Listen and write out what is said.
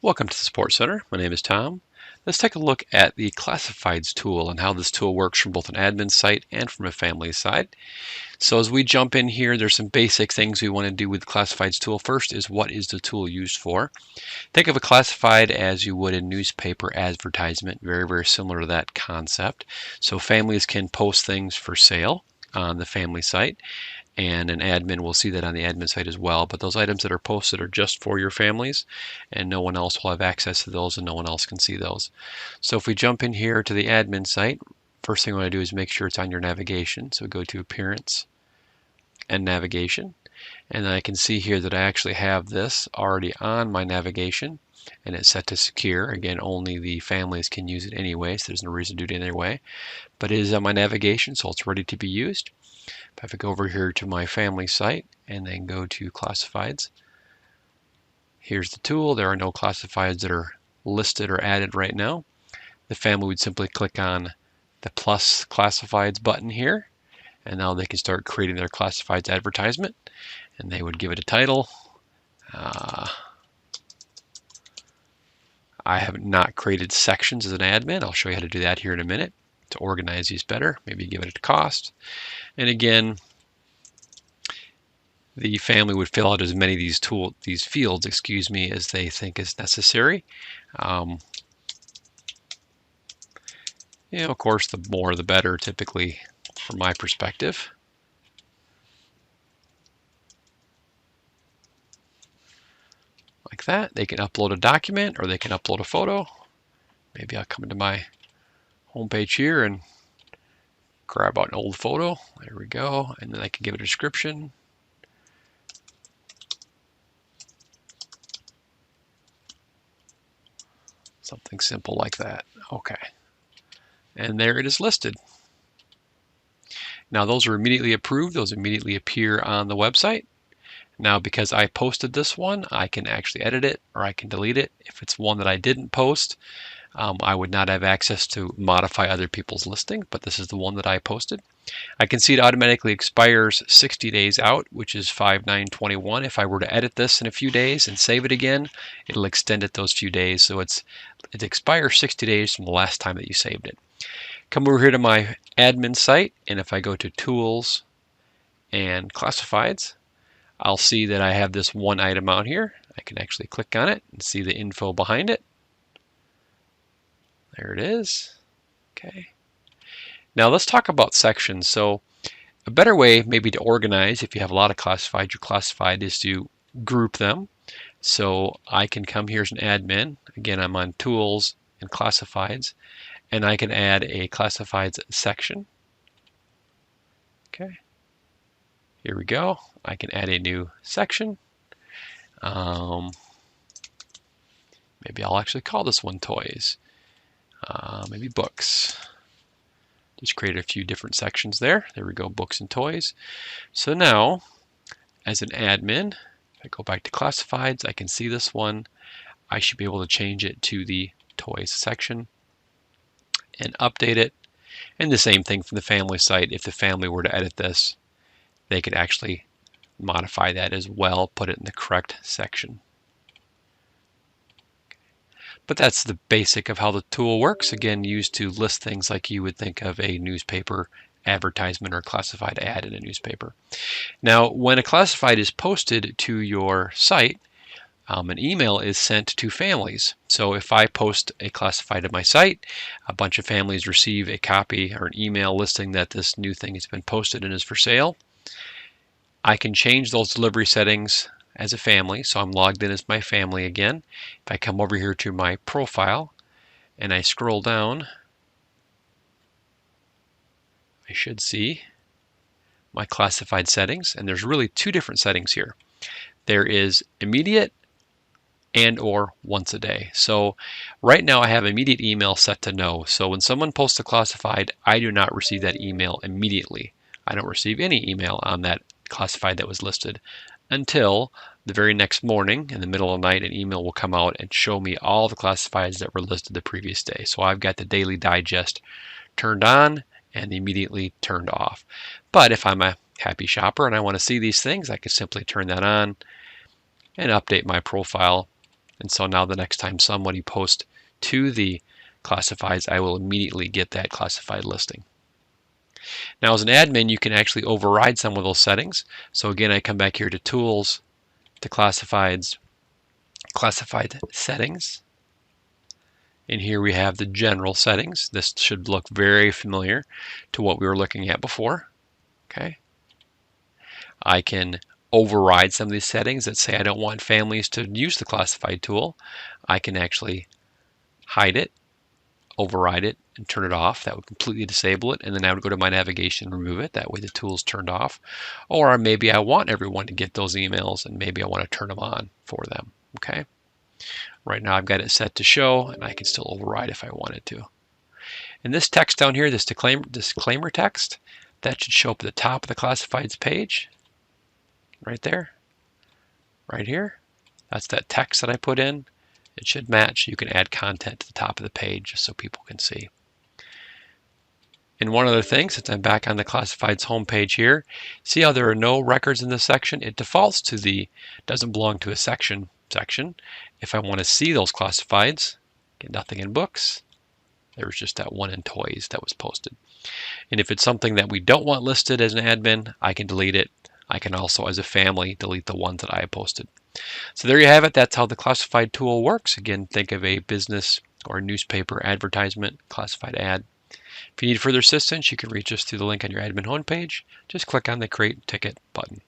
Welcome to the Support Center. My name is Tom. Let's take a look at the Classifieds tool and how this tool works from both an admin site and from a family side. So as we jump in here, there's some basic things we want to do with the Classifieds tool. First is, what is the tool used for? Think of a classified as you would a newspaper advertisement, very similar to that concept. So families can post things for sale on the family site, and an admin will see that on the admin site as well. But those items that are posted are just for your families, and no one else will have access to those, and no one else can see those. So if we jump in here to the admin site, first thing I want to do is make sure it's on your navigation. So go to Appearance and Navigation, and then I can see here that I actually have this already on my navigation, and it's set to secure. Again, only the families can use it anyway, so there's no reason to do it any other way. But it is on my navigation, so it's ready to be used. If I go over here to my family site and then go to Classifieds, here's the tool. There are no classifieds that are listed or added right now. The family would simply click on the plus classifieds button here, and now they can start creating their classifieds advertisement, and they would give it a title. I have not created sections as an admin. I'll show you how to do that here in a minute to organize these better. Maybe give it a cost. And again, the family would fill out as many of these fields, as they think is necessary. Of course, the more the better, typically, from my perspective. Like that. They can upload a document or they can upload a photo. Maybe I'll come into my homepage here and grab out an old photo. There we go. And then I can give it a description. Something simple like that. Okay. And there it is listed. Now those are immediately approved. Those immediately appear on the website. Now because I posted this one, I can actually edit it or I can delete it. If it's one that I didn't post, I would not have access to modify other people's listing, but this is the one that I posted. I can see it automatically expires 60 days out, which is 5/9/21. If I were to edit this in a few days and save it again, it'll extend it those few days. So it expires 60 days from the last time that you saved it. Come over here to my admin site, and if I go to Tools and Classifieds, I'll see that I have this one item out here. I can actually click on it and see the info behind it. There it is. Okay. Now let's talk about sections. So a better way maybe to organize, if you have a lot of classified, your classified, is to group them. So I can come here as an admin. Again, I'm on Tools and Classifieds, and I can add a Classifieds section. Okay. Here we go. I can add a new section. Maybe I'll actually call this one Toys. Maybe Books. Just create a few different sections there. There we go, Books and Toys. So now, as an admin, if I go back to Classifieds, I can see this one. I should be able to change it to the Toys section and update it. And the same thing from the family site. If the family were to edit this, they could actually modify that as well, put it in the correct section. But that's the basic of how the tool works. Again, used to list things like you would think of a newspaper advertisement or classified ad in a newspaper. Now, when a classified is posted to your site, an email is sent to families. So if I post a classified to my site, a bunch of families receive a copy or an email listing that this new thing has been posted and is for sale. I can change those delivery settings as a family, so I'm logged in as my family again. If I come over here to my profile and I scroll down, I should see my classified settings, and there's really two different settings here. There is immediate and or once a day. So right now I have immediate email set to no. So when someone posts a classified, I do not receive that email immediately. I don't receive any email on that classified that was listed until the very next morning. In the middle of the night, an email will come out and show me all the classifieds that were listed the previous day. So I've got the daily digest turned on and immediately turned off. But if I'm a happy shopper and I want to see these things, I can simply turn that on and update my profile And so now the next time somebody posts to the classifieds, I will immediately get that classified listing. Now as an admin, you can actually override some of those settings. So again, I come back here to Tools, to Classifieds, Classified Settings. And here we have the general settings. This should look very familiar to what we were looking at before. Okay. I can override some of these settings that say I don't want families to use the classified tool. I can actually hide it, override it, and turn it off. That would completely disable it, and then I would go to my navigation and remove it. That way the tool's turned off. Or maybe I want everyone to get those emails, and maybe I want to turn them on for them. Okay. Right now I've got it set to show, and I can still override if I wanted to. And this text down here, this disclaimer text, that should show up at the top of the classifieds page. Right there, right here. That's that text that I put in. It should match. You can add content to the top of the page just so people can see. And one other thing, since I'm back on the classifieds homepage here, see how there are no records in this section? It defaults to the doesn't belong to a section. If I want to see those classifieds, get nothing in books. There was just that one in toys that was posted. And if it's something that we don't want listed as an admin, I can delete it. I can also, as a family, delete the ones that I posted. So there you have it. That's how the classified tool works. Again, think of a business or newspaper advertisement, classified ad. If you need further assistance, you can reach us through the link on your admin homepage. Just click on the Create Ticket button.